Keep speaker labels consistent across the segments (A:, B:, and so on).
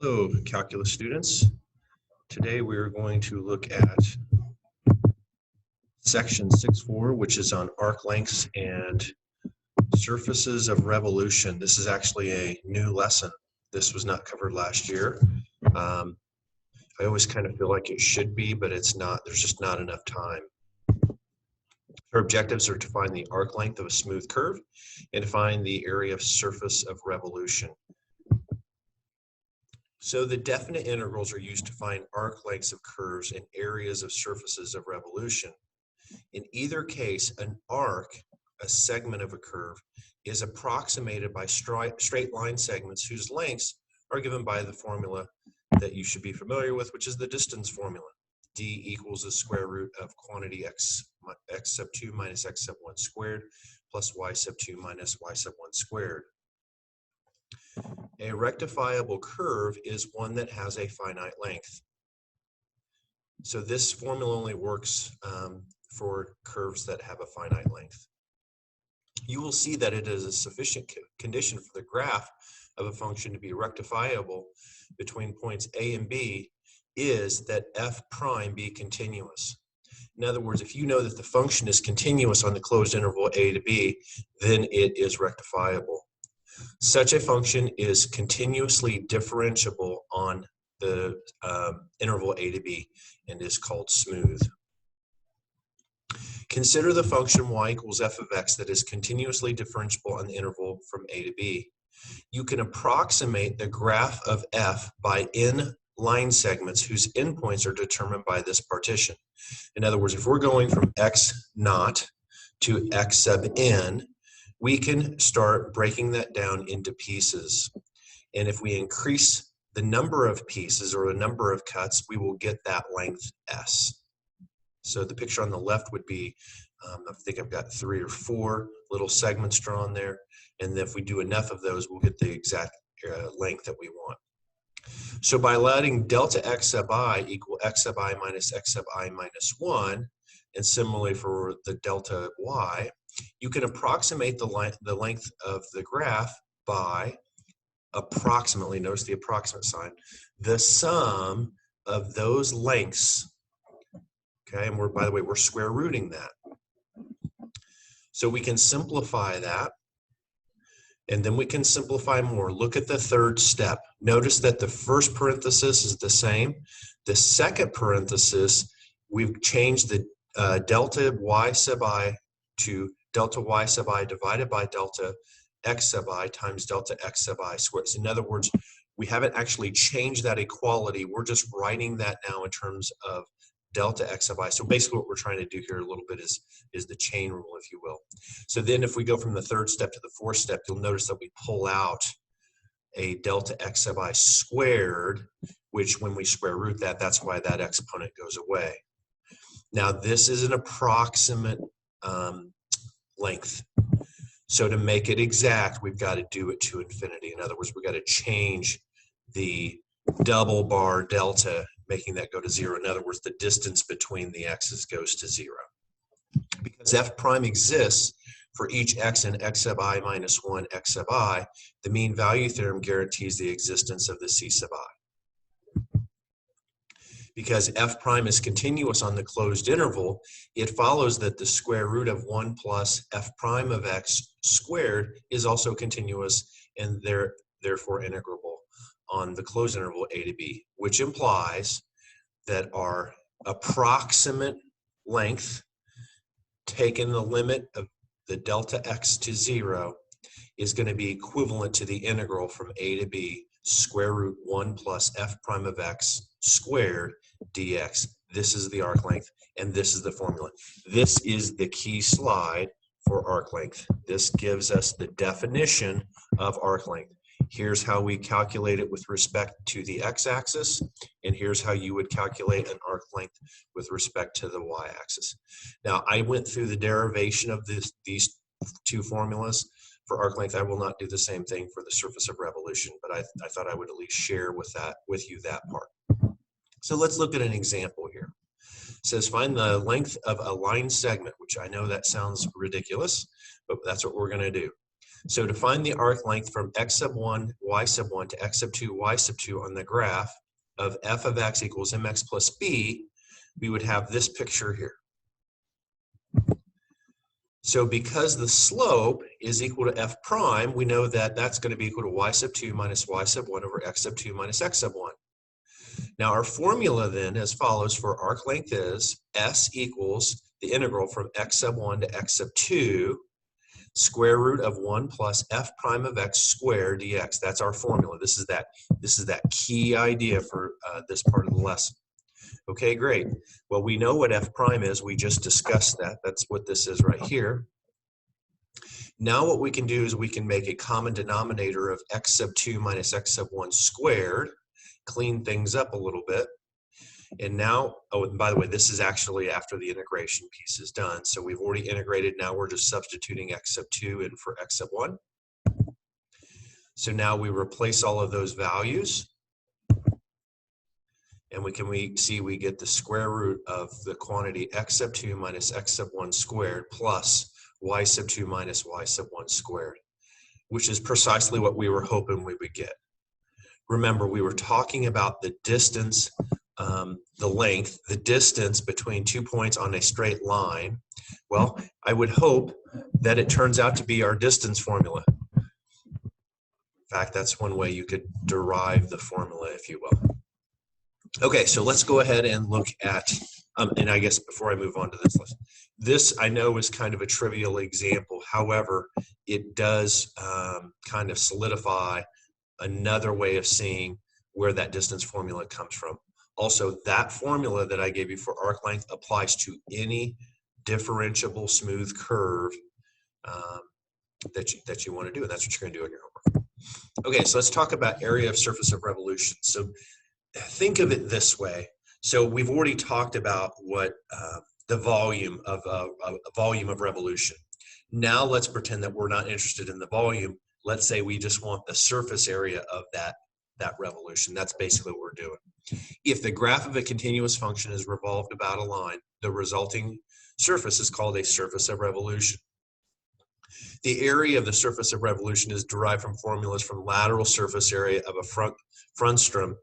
A: Hello, calculus students. Today we are going to look at section 6.4, which is on arc lengths and surfaces of revolution. This is actually a new lesson. This was not covered last year. I always kind of feel like it should be, but it's not. There's just not enough time. Our objectives are to find the arc length of a smooth curve and to find the area of surface of revolution. So the definite integrals are used to find arc lengths of curves and areas of surfaces of revolution. In either case, an arc, a segment of a curve, is approximated by straight line segments whose lengths are given by the formula that you should be familiar with, which is the distance formula. D equals the square root of quantity x sub 2 minus x sub 1 squared plus y sub 2 minus y sub 1 squared. A rectifiable curve is one that has a finite length. So this formula only works for curves that have a finite length. You will see that it is a sufficient condition for the graph of a function to be rectifiable between points A and B is that f prime be continuous. In other words, if you know that the function is continuous on the closed interval A to B, then it is rectifiable. Such a function is continuously differentiable on the interval A to B and is called smooth. Consider the function y equals f of x that is continuously differentiable on the interval from A to B. You can approximate the graph of f by n line segments whose endpoints are determined by this partition. In other words, if we're going from x naught to x sub n, we can start breaking that down into pieces. And if we increase the number of pieces or the number of cuts, we will get that length s. So the picture on the left would be, I think I've got 3 or 4 little segments drawn there. And if we do enough of those, we'll get the exact length that we want. So by letting delta x sub I equal x sub I minus x sub I minus 1, and similarly for the delta y, you can approximate the length of the graph by approximately, notice the approximate sign, the sum of those lengths. Okay, and by the way, we're square rooting that. So we can simplify that, and then we can simplify more. Look at the third step. Notice that the first parenthesis is the same. The second parenthesis, we've changed the delta y sub I to delta y sub I divided by delta x sub I times delta x sub I squared. So in other words, we haven't actually changed that equality. We're just writing that now in terms of delta x sub I. So basically what we're trying to do here a little bit is the chain rule, if you will. So then if we go from the third step to the fourth step, you'll notice that we pull out a delta x sub I squared, which when we square root that, that's why that exponent goes away. Now this is an approximate length. So to make it exact, we've got to do it to infinity. In other words, we've got to change the double bar delta, making that go to 0. In other words, the distance between the x's goes to 0. Because f prime exists for each x in x sub I minus 1 x sub I, the mean value theorem guarantees the existence of the c sub I. Because f prime is continuous on the closed interval, it follows that the square root of 1 plus f prime of x squared is also continuous and therefore integrable on the closed interval A to B, which implies that our approximate length, taking the limit of the delta x to 0, is going to be equivalent to the integral from A to B square root 1 plus f prime of x squared dx. This is the arc length, and this is the formula. This is the key slide for arc length. This gives us the definition of arc length. Here's how we calculate it with respect to the x-axis, and here's how you would calculate an arc length with respect to the y-axis. Now, I went through the derivation of these two formulas. For arc length, I will not do the same thing for the surface of revolution, but I thought I would at least share with you that part. So let's look at an example here. It says find the length of a line segment, which I know that sounds ridiculous, but that's what we're going to do. So to find the arc length from x sub 1, y sub 1 to x sub 2, y sub 2 on the graph of f of x equals mx plus b, we would have this picture here. So because the slope is equal to f prime, we know that that's going to be equal to y sub 2 minus y sub 1 over x sub 2 minus x sub 1. Now our formula then as follows for arc length is s equals the integral from x sub 1 to x sub 2 square root of 1 plus f prime of x squared dx. That's our formula. This is that key idea for this part of the lesson. Okay, great. Well, we know what f prime is. We just discussed that. That's what this is right here. Now what we can do is we can make a common denominator of x sub 2 minus x sub 1 squared, clean things up a little bit. And now, oh, and by the way, this is actually after the integration piece is done. So we've already integrated. Now we're just substituting x sub 2 in for x sub 1. So now we replace all of those values. And we get the square root of the quantity x sub 2 minus x sub 1 squared plus y sub 2 minus y sub 1 squared, which is precisely what we were hoping we would get. Remember, we were talking about the distance, the length, the distance between 2 points on a straight line. Well, I would hope that it turns out to be our distance formula. In fact, that's one way you could derive the formula, if you will. Okay, so let's go ahead and look at, and I guess before I move on to this lesson, this I know is kind of a trivial example. However, it does kind of solidify another way of seeing where that distance formula comes from. Also, that formula that I gave you for arc length applies to any differentiable smooth curve that you want to do, and that's what you're going to do in your homework. Okay, so let's talk about area of surface of revolution. So think of it this way. So we've already talked about what the volume of revolution. Now let's pretend that we're not interested in the volume. Let's say we just want the surface area of that revolution. That's basically what we're doing. If the graph of a continuous function is revolved about a line, the resulting surface is called a surface of revolution. The area of the surface of revolution is derived from formulas from lateral surface area of a frustum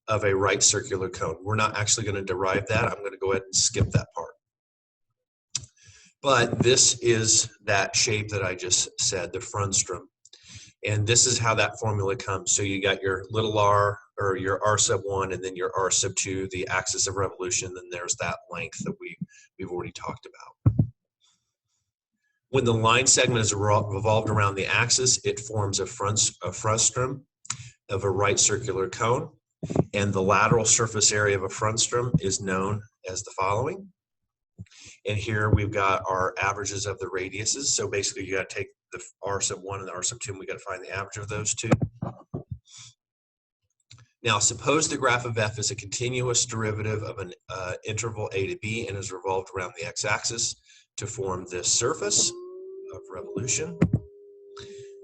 A: of a right circular cone. We're not actually going to derive that. I'm going to go ahead and skip that part. But this is that shape that I just said, the frustum. And this is how that formula comes. So you got your little r, or your r sub 1, and then your r sub 2, the axis of revolution. Then there's that length that we've already talked about. When the line segment is revolved around the axis, it forms a frustum of a right circular cone. And the lateral surface area of a frustum is known as the following. And here we've got our averages of the radiuses. So basically you got to take the r sub 1 and the r sub 2, and we got to find the average of those two. Now suppose the graph of f is a continuous derivative of an interval a to b and is revolved around the x-axis to form this surface of revolution.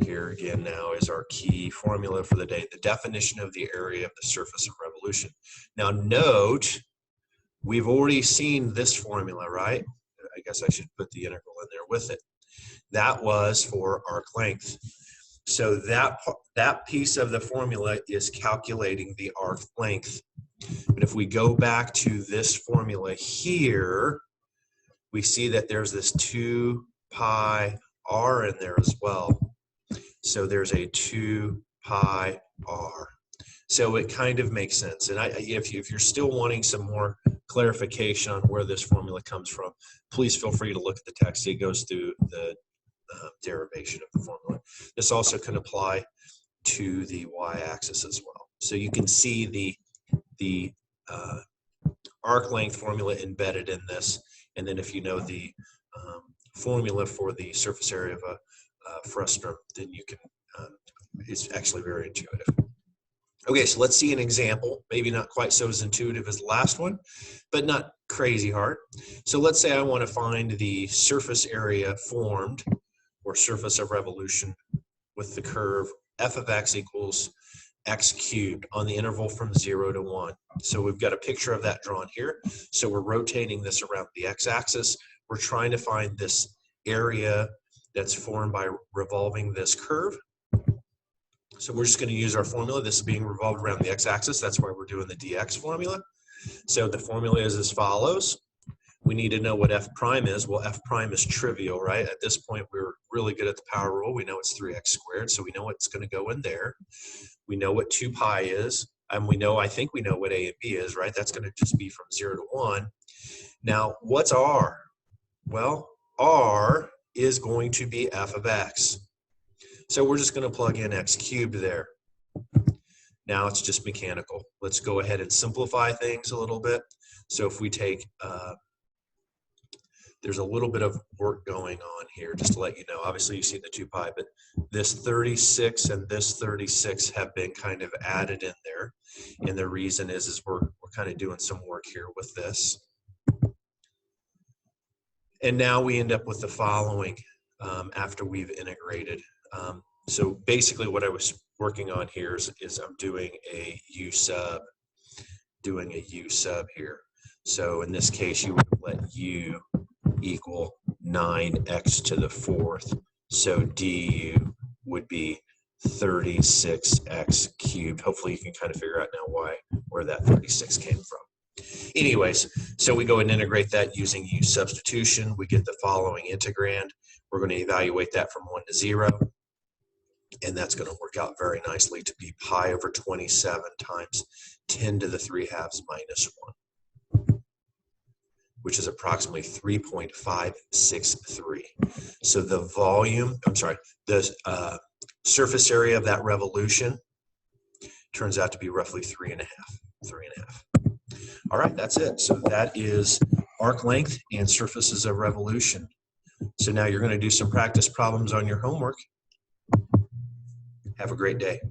A: Here again now is our key formula for the day, the definition of the area of the surface of revolution. Now note, we've already seen this formula, right? I guess I should put the integral in there with it. That was for arc length. So that piece of the formula is calculating the arc length. But if we go back to this formula here, we see that there's this 2 pi r in there as well. So there's a 2 pi r. So it kind of makes sense. And if you're still wanting some more clarification on where this formula comes from, please feel free to look at the text. It goes through the derivation of the formula. This also can apply to the y-axis as well. So you can see the arc length formula embedded in this. And then if you know the formula for the surface area of a frustum, then you can, it's actually very intuitive. Okay, so let's see an example, maybe not quite so as intuitive as the last one, but not crazy hard. So let's say I want to find the surface area formed, or surface of revolution, with the curve f of x equals x cubed on the interval from 0 to 1. So we've got a picture of that drawn here. So we're rotating this around the x-axis. We're trying to find this area that's formed by revolving this curve. So we're just going to use our formula. This is being revolved around the x-axis. That's why we're doing the dx formula. So the formula is as follows. We need to know what f prime is. Well, f prime is trivial, right? At this point, we're really good at the power rule. We know it's 3x squared, so we know what's going to go in there. We know what 2 pi is, and I think we know what a and b is, right? That's going to just be from 0 to 1. Now, what's r? Well, r is going to be f of x. So we're just going to plug in x cubed there. Now it's just mechanical. Let's go ahead and simplify things a little bit. So if we take, there's a little bit of work going on here, just to let you know. Obviously, you see the 2 pi, but this 36 and this 36 have been kind of added in there. And the reason is we're kind of doing some work here with this. And now we end up with the following after we've integrated. So basically what I was working on here is I'm doing a u sub here. So in this case, you would let u equal 9x to the 4th. So du would be 36x cubed. Hopefully you can kind of figure out now where that 36 came from. Anyways, so we go and integrate that using u substitution. We get the following integrand. We're going to evaluate that from 1 to 0. And that's going to work out very nicely to be pi over 27 times 10 to the 3/2 minus 1, which is approximately 3.563. So the the surface area of that revolution turns out to be roughly 3.5. All right, that's it. So that is arc length and surfaces of revolution. So now you're going to do some practice problems on your homework. Have a great day.